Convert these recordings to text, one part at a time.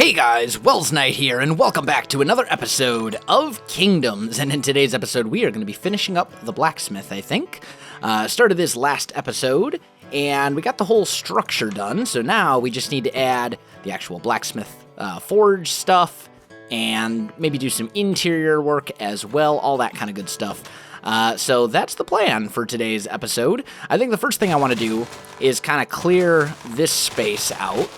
Hey guys, Welsknight here, and welcome back to another episode of Kingdoms. And in today's episode, we are going to be finishing up the Blacksmith, I think. Started this last episode, and we got the whole structure done, so now we just need to add the actual Blacksmith forge stuff, and maybe do some interior work as well, all that kind of good stuff. So that's the plan for today's episode. I think the first thing I want to do is kind of clear this space out,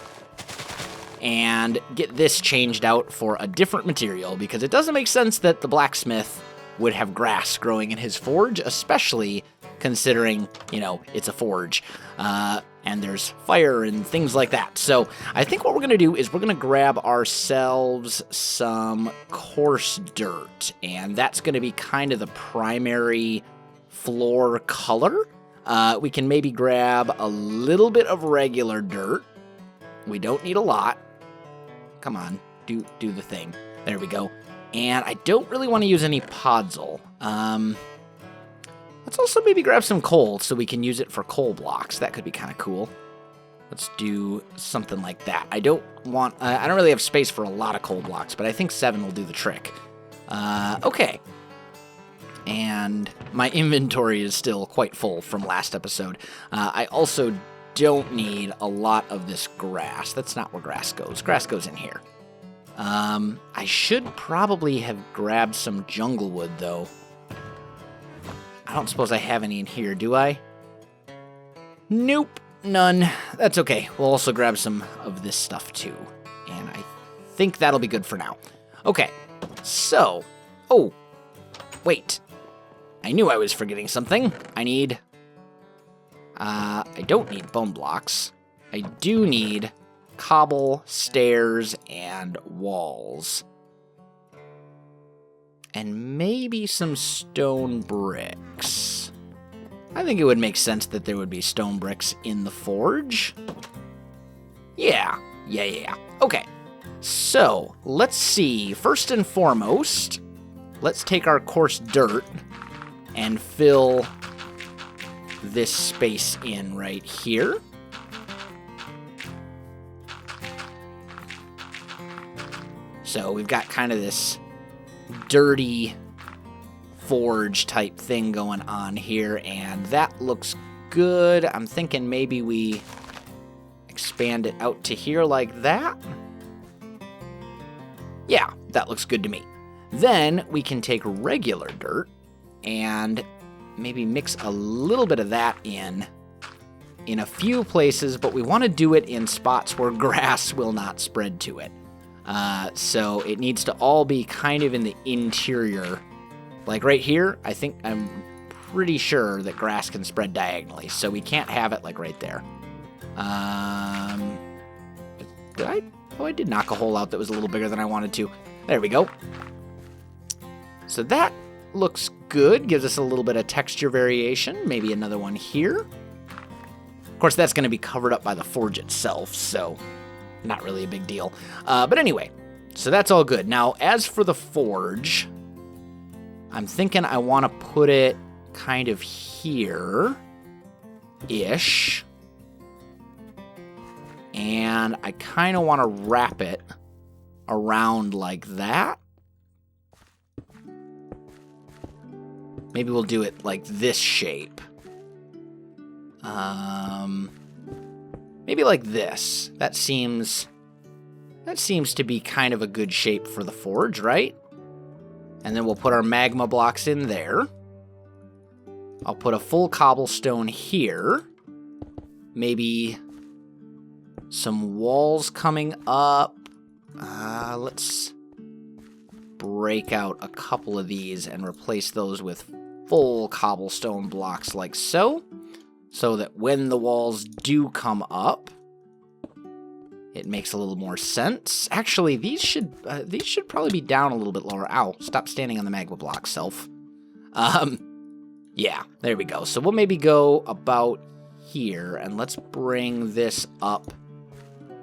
and get this changed out for a different material, because it doesn't make sense that the blacksmith would have grass growing in his forge, especially considering, you know, it's a forge, and there's fire and things like that. So I think what we're going to do is we're going to grab ourselves some coarse dirt, and that's going to be kind of the primary floor color. We can maybe grab a little bit of regular dirt. We don't need a lot. Come on, do the thing. There we go. And I don't really want to use any podzol. Let's also maybe grab some coal so we can use it for coal blocks. That could be kind of cool. Let's do something like that. I don't really have space for a lot of coal blocks, but I think 7 will do the trick. Okay. And my inventory is still quite full from last episode. I also don't need a lot of this grass. That's not where grass goes. Grass goes in here. I should probably have grabbed some jungle wood, though. I don't suppose I have any in here, do I? Nope, none. That's okay. We'll also grab some of this stuff, too. And I think that'll be good for now. Okay, so... Oh, wait. I knew I was forgetting something. I don't need bone blocks. I do need cobble, stairs, and walls. And maybe some stone bricks. I think it would make sense that there would be stone bricks in the forge. Yeah. Okay, so let's see. First and foremost, let's take our coarse dirt and fill this space in right here. So we've got kind of this dirty forge type thing going on here, and that looks good. I'm thinking maybe we expand it out to here like that. Yeah, that looks good to me. Then we can take regular dirt and maybe mix a little bit of that in a few places, but we want to do it in spots where grass will not spread to it. So it needs to all be kind of in the interior. Like right here, I'm pretty sure that grass can spread diagonally, so we can't have it like right there. Did I? Oh, I did knock a hole out that was a little bigger than I wanted to. There we go. So that looks good, gives us a little bit of texture variation. Maybe another one here. Of course, that's going to be covered up by the forge itself, so not really a big deal. But anyway, so that's all good. Now, as for the forge, I'm thinking I want to put it kind of here-ish. And I kind of want to wrap it around like that. Maybe we'll do it like this shape. Maybe like this. That seems to be kind of a good shape for the forge, right? And then we'll put our magma blocks in there. I'll put a full cobblestone here. Maybe some walls coming up. Let's break out a couple of these and replace those with full cobblestone blocks like so that when the walls do come up, it makes a little more sense. Actually, these should probably be down a little bit lower. Ow, stop standing on the magma block, self. Yeah, there we go. So we'll maybe go about here, and let's bring this up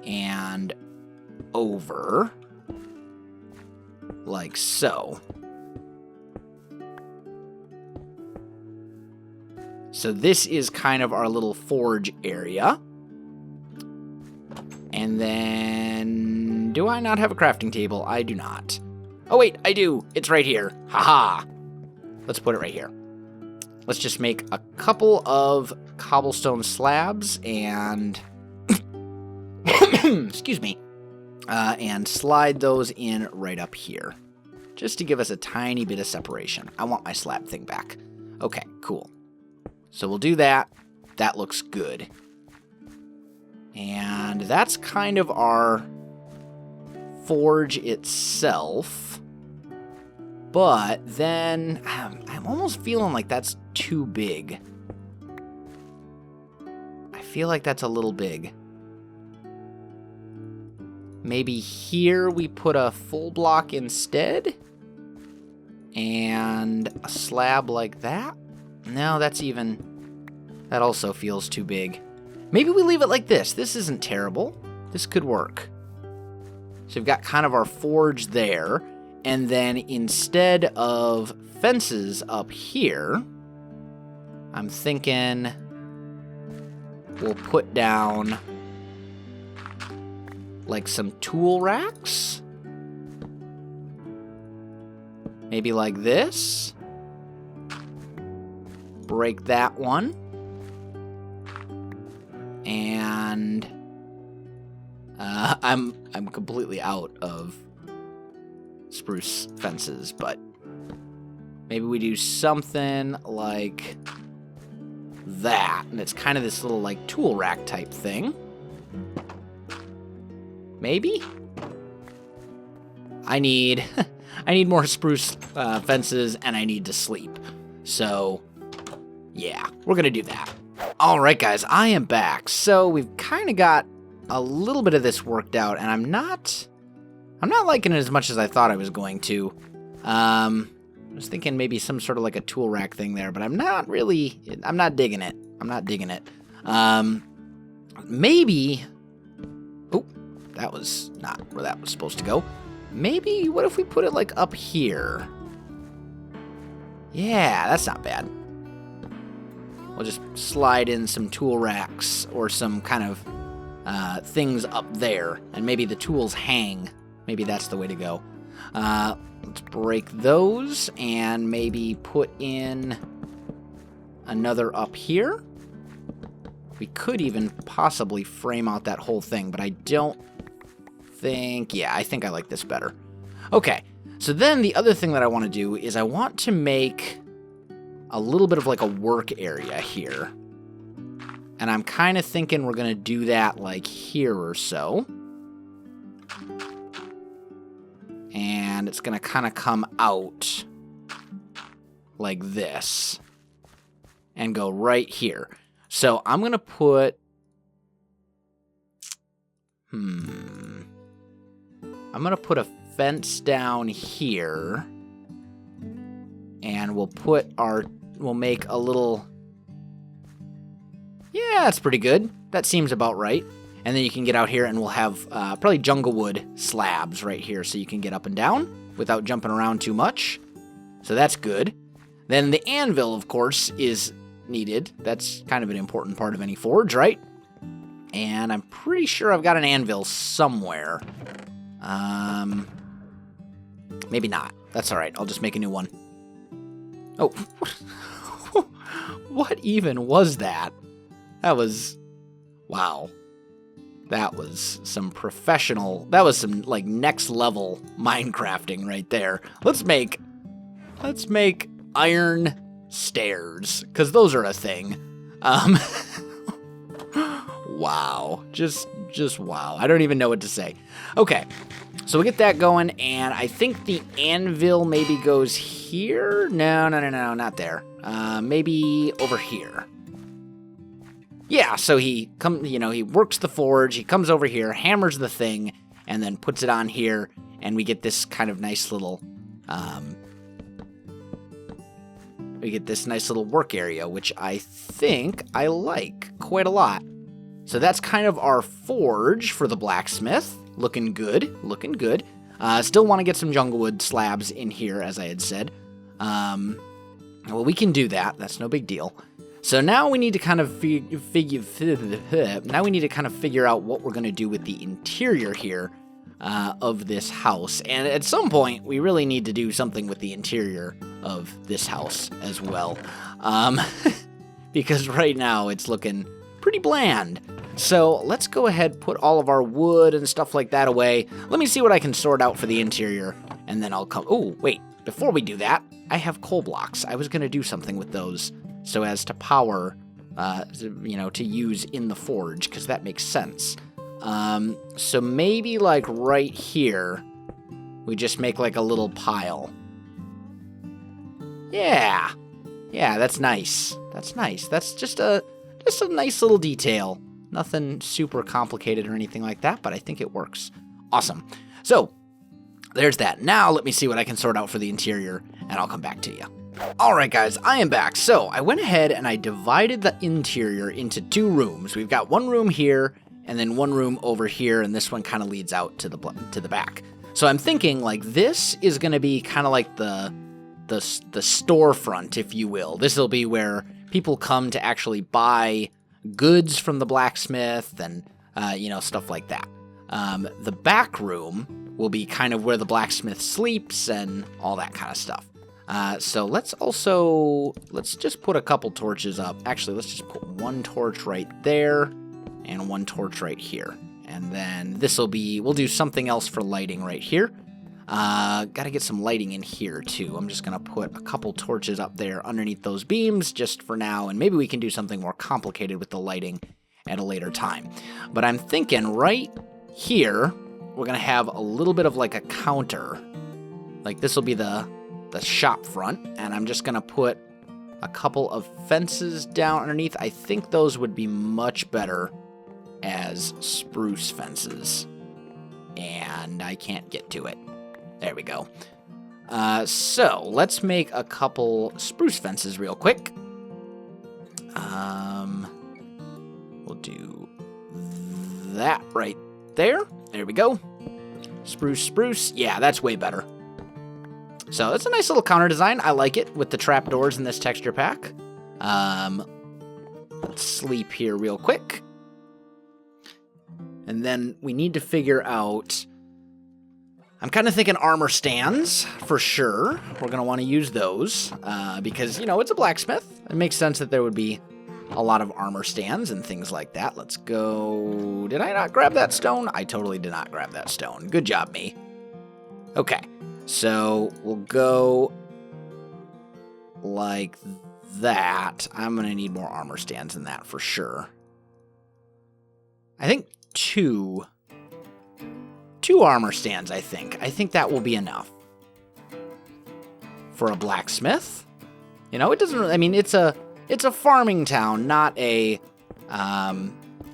and over like so. So this is kind of our little forge area. And then do I not have a crafting table? I do not. Oh, wait, I do. It's right here. Haha. Let's put it right here. Let's just make a couple of cobblestone slabs and... excuse me. And slide those in right up here. Just to give us a tiny bit of separation. I want my slab thing back. Okay, cool. So we'll do that. That looks good. And that's kind of our forge itself. But then I'm almost feeling like that's too big. I feel like that's a little big. Maybe here we put a full block instead? And a slab like that? No, that also feels too big. Maybe we leave it like this. This isn't terrible. This could work. So we've got kind of our forge there. And then instead of fences up here, I'm thinking we'll put down like some tool racks. Maybe like this. Break that one. And I'm completely out of spruce fences, but maybe we do something like that. And it's kind of this little like tool rack type thing. Maybe? I need more spruce fences, and I need to sleep. So, yeah, we're going to do that. All right, guys, I am back. So we've kind of got a little bit of this worked out, and I'm not liking it as much as I thought I was going to. I was thinking maybe some sort of like a tool rack thing there, but I'm not digging it. Maybe, oh, that was not where that was supposed to go. Maybe, what if we put it like up here? Yeah, that's not bad. We'll just slide in some tool racks or some kind of things up there, and maybe the tools hang. Maybe that's the way to go. Let's break those and maybe put in another up here. We could even possibly frame out that whole thing, but I don't think... Yeah, I think I like this better. Okay, so then the other thing that I want to do is I want to make a little bit of like a work area here. And I'm kind of thinking we're going to do that like here or so. And it's going to kind of come out like this and go right here. So I'm going to put... I'm going to put a fence down here. And we'll make a little... Yeah, that's pretty good. That seems about right. And then you can get out here and we'll have probably jungle wood slabs right here so you can get up and down without jumping around too much. So that's good. Then the anvil, of course, is needed. That's kind of an important part of any forge, right? And I'm pretty sure I've got an anvil somewhere. Maybe not. That's all right. I'll just make a new one. Oh, what even was that? That was... Wow. That was some like next level Minecrafting right there. Let's make iron stairs, because those are a thing. Wow. Just wow. I don't even know what to say. Okay. So we get that going, and I think the anvil maybe goes here. No, not there. Maybe over here. Yeah, so he works the forge, he comes over here, hammers the thing, and then puts it on here, and we get this kind of nice little, work area, which I think I like quite a lot. So that's kind of our forge for the blacksmith. Looking good. Still want to get some jungle wood slabs in here, as I had said. Well, we can do that. That's no big deal. So now we need to kind of figure out what we're going to do with the interior here. of this house. And at some point, we really need to do something with the interior of this house as well. Because right now it's looking pretty bland. So let's go ahead, put all of our wood and stuff like that away. Let me see what I can sort out for the interior, and then I'll come... Oh, wait. Before we do that, I have coal blocks. I was going to do something with those so as to power, to use in the forge, because that makes sense. So maybe, like, right here, we just make, like, a little pile. Yeah. Yeah, that's nice. That's nice. That's just a nice little detail. Nothing super complicated or anything like that, but I think it works. Awesome. So, there's that. Now, let me see what I can sort out for the interior, and I'll come back to you. Alright guys, I am back. So, I went ahead and I divided the interior into 2 rooms. We've got one room here, and then one room over here, and this one kind of leads out to the back. So I'm thinking, like, this is going to be kind of like the storefront, if you will. This will be where people come to actually buy goods from the blacksmith and, stuff like that. The back room will be kind of where the blacksmith sleeps and all that kind of stuff. So let's just put a couple torches up. Actually, let's just put 1 torch right there and 1 torch right here. And then we'll do something else for lighting right here. Gotta get some lighting in here too. I'm just gonna put a couple torches up there underneath those beams just for now, and maybe we can do something more complicated with the lighting at a later time. But I'm thinking right here, we're gonna have a little bit of like a counter. Like this will be the shop front, and I'm just gonna put a couple of fences down underneath. I think those would be much better as spruce fences. And I can't get to it. There we go. So, let's make a couple spruce fences real quick. We'll do that right there. There we go. Spruce. Yeah, that's way better. So, it's a nice little counter design. I like it with the trapdoors in this texture pack. Let's sleep here real quick. And then we need to figure out... I'm kind of thinking armor stands, for sure. We're going to want to use those, because, it's a blacksmith. It makes sense that there would be a lot of armor stands and things like that. Let's go... Did I not grab that stone? I totally did not grab that stone. Good job, me. Okay, so we'll go like that. I'm going to need more armor stands than that, for sure. I think 2 armor stands, I think. I think that will be enough. For a blacksmith. It doesn't really... I mean, it's a farming town, not a...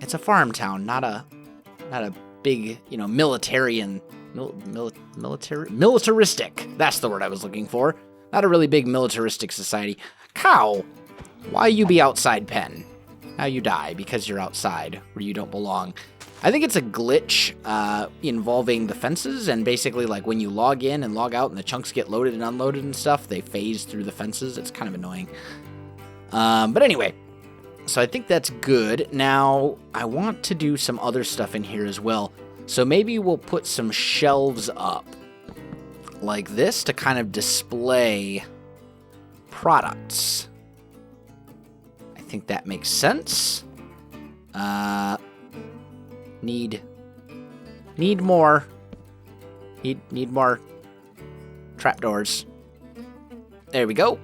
it's a farm town, not a big, militaristic. That's the word I was looking for. Not a really big militaristic society. Cow, why you be outside pen? Now you die because you're outside where you don't belong. I think it's a glitch involving the fences, and basically, like, when you log in and log out and the chunks get loaded and unloaded and stuff, they phase through the fences. It's kind of annoying. But anyway, so I think that's good. Now, I want to do some other stuff in here as well. So maybe we'll put some shelves up like this to kind of display products. I think that makes sense. Need more. Need more trapdoors. There we go.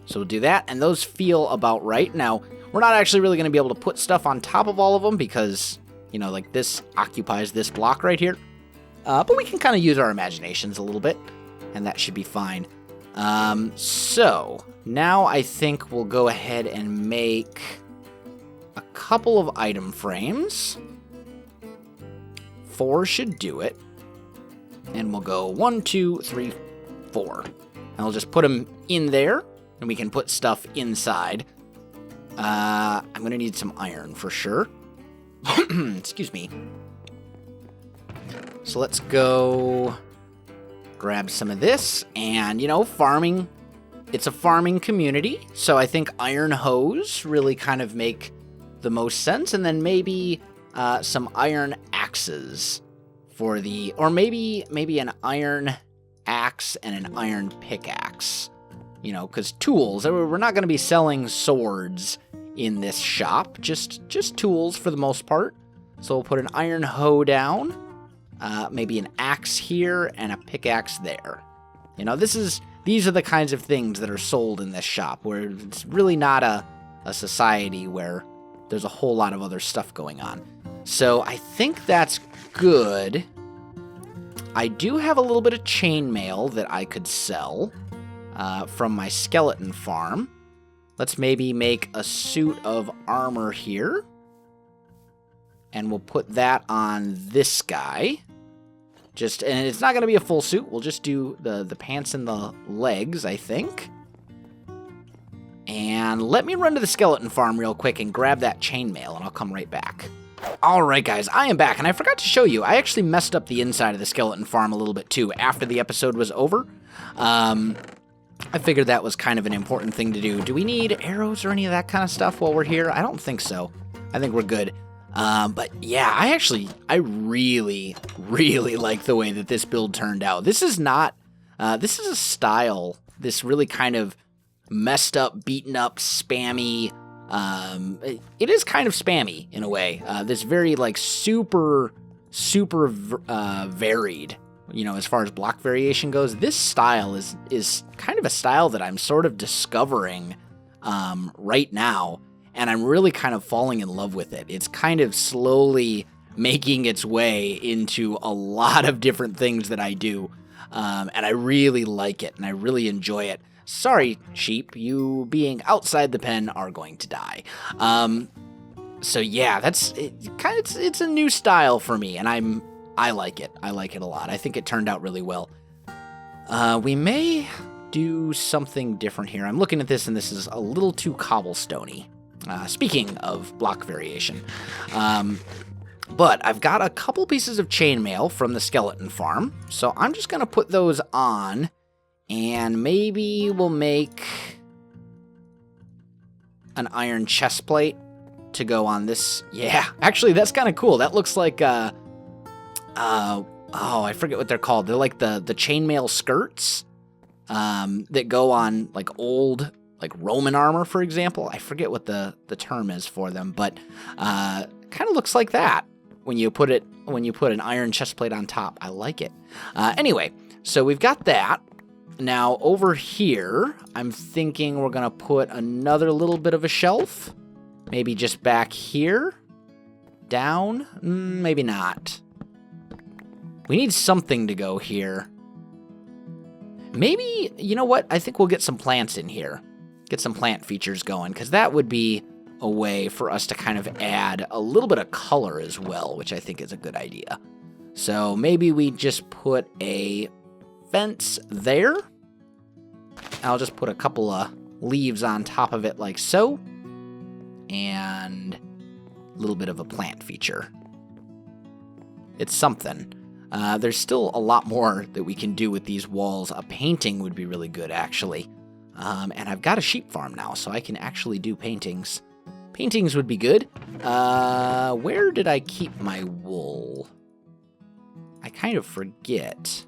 So we'll do that, and those feel about right. Now, we're not actually really going to be able to put stuff on top of all of them because, like this occupies this block right here. But we can kind of use our imaginations a little bit, and that should be fine. So, now I think we'll go ahead and make a couple of item frames. 4 should do it. And we'll go 1, 2, 3, 4. And I'll just put them in there, and we can put stuff inside. I'm going to need some iron for sure. Excuse me. So let's go grab some of this. And, farming, it's a farming community. So I think iron hoes really kind of make the most sense. And then maybe some iron axes for the, or maybe an iron axe and an iron pickaxe. You know, because tools, we're not going to be selling swords in this shop, just tools for the most part. So we'll put an iron hoe down, maybe an axe here, and a pickaxe there. You know, these are the kinds of things that are sold in this shop, where it's really not a society where there's a whole lot of other stuff going on. So I think that's good. I do have a little bit of chainmail that I could sell from my skeleton farm. Let's maybe make a suit of armor here. And we'll put that on this guy. And it's not going to be a full suit. We'll just do the pants and the legs, I think. And let me run to the skeleton farm real quick and grab that chainmail, and I'll come right back. Alright guys, I am back, and I forgot to show you, I actually messed up the inside of the skeleton farm a little bit too after the episode was over. I figured that was kind of an important thing to do. Do we need arrows or any of that kind of stuff while we're here? I don't think so. I think we're good. But yeah, I really, really like the way that this build turned out. This is a style, this really kind of messed up, beaten up, spammy, it is kind of spammy in a way. This very like super varied, you know, as far as block variation goes. This style is kind of a style that I'm sort of discovering right now, and I'm really kind of falling in love with it. It's kind of slowly making its way into a lot of different things that I do, and I really like it, and I really enjoy it. Sorry, sheep, you being outside the pen are going to die. So yeah, it's a new style for me, and I like it. I like it a lot. I think it turned out really well. We may do something different here. I'm looking at this, and this is a little too cobblestoney. Speaking of block variation. But I've got a couple pieces of chainmail from the skeleton farm, so I'm just going to put those on, and maybe we'll make an iron chest plate to go on this. Yeah, actually, that's kind of cool. That looks like, I forget what they're called. They're like the chainmail skirts that go on like old, like Roman armor, for example. I forget what the term is for them, but kind of looks like that when you put an iron chest plate on top. I like it. Anyway, so we've got that. Now over here, I'm thinking we're gonna put another little bit of a shelf. Maybe just back here. Down? Maybe not. We need something to go here. Maybe, you know what? I think we'll get some plants in here. Get some plant features going, because that would be a way for us to kind of add a little bit of color as well, which I think is a good idea. So maybe we just put a fence there. I'll just put a couple of leaves on top of it like so. And a little bit of a plant feature. It's something. There's still a lot more that we can do with these walls. A painting would be really good, actually. And I've got a sheep farm now, so I can actually do paintings. Paintings would be good. Where did I keep my wool? I kind of forget.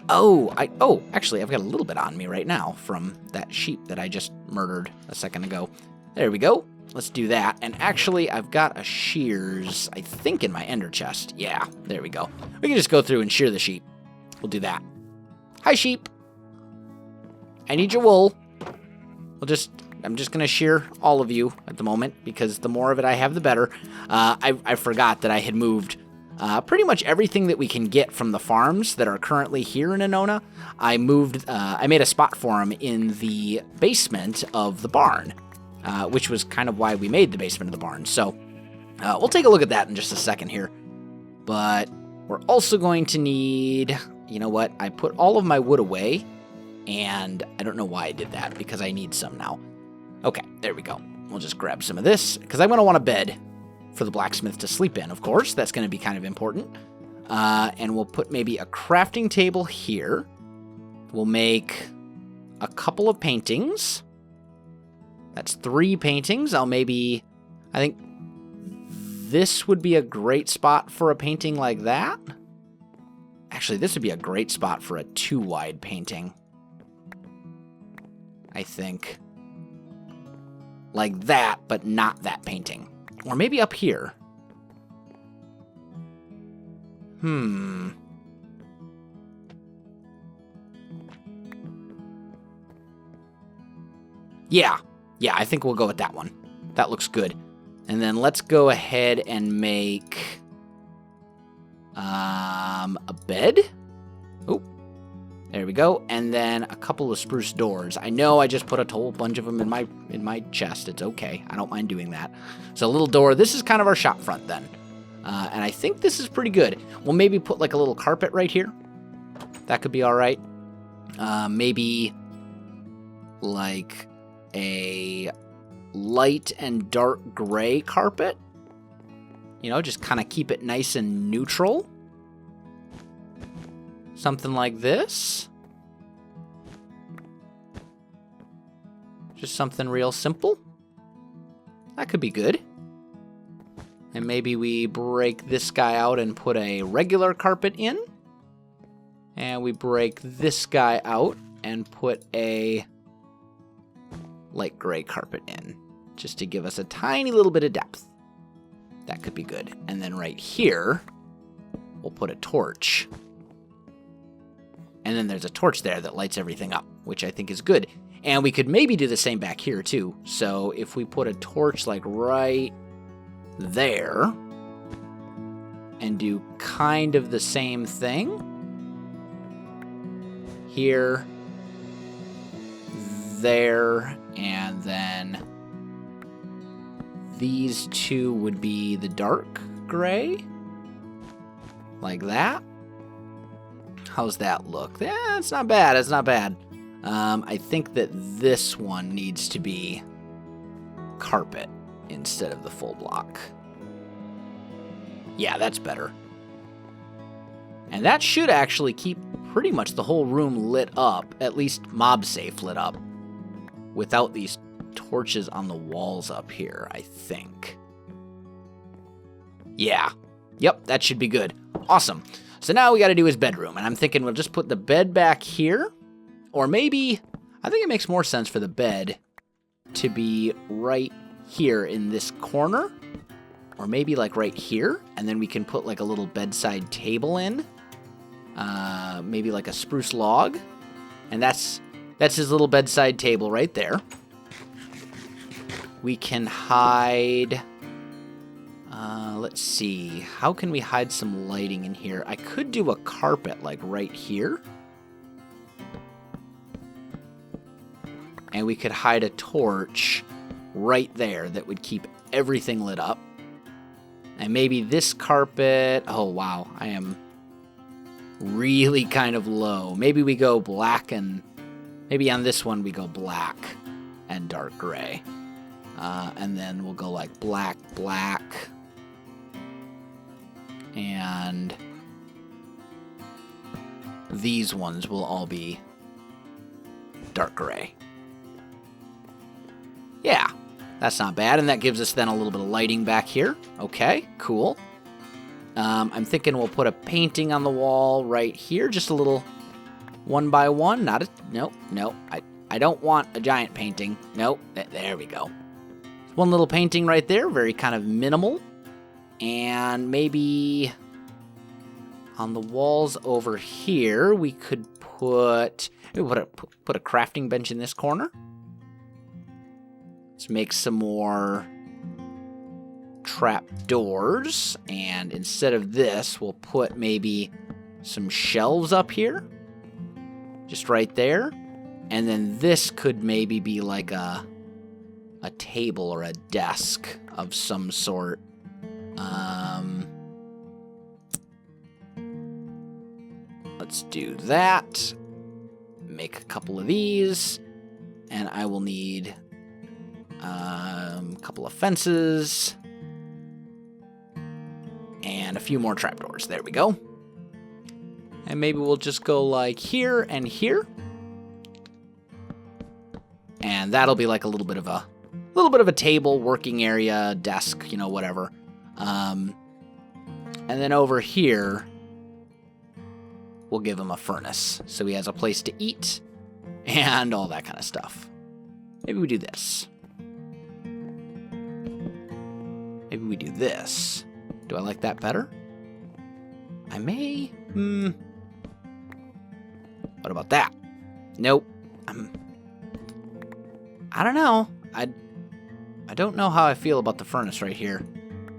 Actually, I've got a little bit on me right now from that sheep that I just murdered a second ago. There we go. Let's do that. And actually, I've got a shears, I think, in my ender chest. Yeah, there we go. We can just go through and shear the sheep. We'll do that. Hi, sheep. I need your wool. I'm just going to shear all of you at the moment, because the more of it I have, the better. I forgot that I had moved pretty much everything that we can get from the farms that are currently here in Anona. I made a spot for them in the basement of the barn, which was kind of why we made the basement of the barn. So we'll take a look at that in just a second here. But we're also going to need, you know what? I put all of my wood away, and I don't know why I did that, because I need some now. Okay, there we go. We'll just grab some of this, because I'm going to want a bed for the blacksmith to sleep in, of course. That's going to be kind of important. And we'll put maybe a crafting table here. We'll make a couple of paintings. That's 3 paintings. I think this would be a great spot for a painting like that. Actually, this would be a great spot for a 2-wide painting, I think. Like that, but not that painting. Or maybe up here. Yeah, I think we'll go with that one. That looks good. And then let's go ahead and make a bed. Oh, there we go. And then a couple of spruce doors. I know I just put a whole bunch of them in my chest. It's okay. I don't mind doing that. So a little door. This is kind of our shop front then. And I think this is pretty good. We'll maybe put like a little carpet right here. That could be all right. Maybe like a light and dark gray carpet. You know, just kind of keep it nice and neutral. Something like this. Just something real simple. That could be good. And maybe we break this guy out and put a regular carpet in. And we break this guy out and put a light gray carpet in. Just to give us a tiny little bit of depth. That could be good. And then right here, we'll put a torch. And then there's a torch there that lights everything up, which I think is good. And we could maybe do the same back here too. So if we put a torch like right there and do kind of the same thing here, there, and then these two would be the dark gray, like that. How's that look? Yeah, it's not bad. It's not bad. I think that this one needs to be carpet instead of the full block. Yeah, that's better. And that should actually keep pretty much the whole room lit up, at least mob safe lit up, without these torches on the walls up here, I think. Yeah. Yep, that should be good. Awesome. So now we got to do his bedroom, and I'm thinking we'll just put the bed back here, or maybe, I think it makes more sense for the bed to be right here in this corner, or maybe like right here, and then we can put like a little bedside table in, maybe like a spruce log, and that's his little bedside table right there. We can hide, let's see, how can we hide some lighting in here? I could do a carpet like right here. And we could hide a torch right there that would keep everything lit up. And maybe this carpet, oh wow, I am really kind of low. Maybe we go black and, maybe on this one we go black and dark gray. And then we'll go like black, black, and these ones will all be dark gray. Yeah, that's not bad, and that gives us then a little bit of lighting back here. Okay, cool. I'm thinking we'll put a painting on the wall right here, just a little 1 by 1. Not a, nope. I don't want a giant painting. Nope, there we go. One little painting right there, very kind of minimal. And maybe on the walls over here, we could put a crafting bench in this corner. Let's make some more trap doors. And instead of this, we'll put maybe some shelves up here. Just right there. And then this could maybe be like a table or a desk of some sort. Let's do that. Make a couple of these. And I will need a couple of fences. And a few more trapdoors. There we go. And maybe we'll just go like here and here. And that'll be like a little bit of a table, working area, desk, you know, whatever. And then over here, we'll give him a furnace, so he has a place to eat and all that kind of stuff. Maybe we do this. Maybe we do this. Do I like that better? I may. What about that? Nope. I don't know. I don't know how I feel about the furnace right here,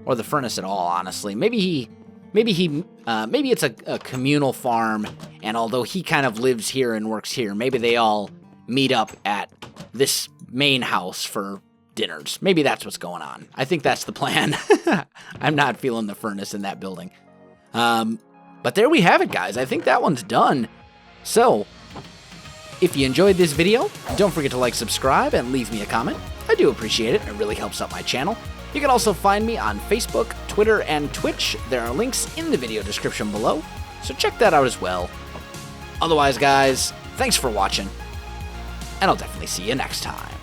or the furnace at all. Honestly, maybe it's a communal farm, and although he kind of lives here and works here, maybe they all meet up at this main house for dinners. Maybe that's what's going on. I think that's the plan. I'm not feeling the furnace in that building. But there we have it, guys. I think that one's done. So, if you enjoyed this video, don't forget to like, subscribe, and leave me a comment. I do appreciate it. It really helps out my channel. You can also find me on Facebook, Twitter, and Twitch. There are links in the video description below, so check that out as well. Otherwise, guys, thanks for watching, and I'll definitely see you next time.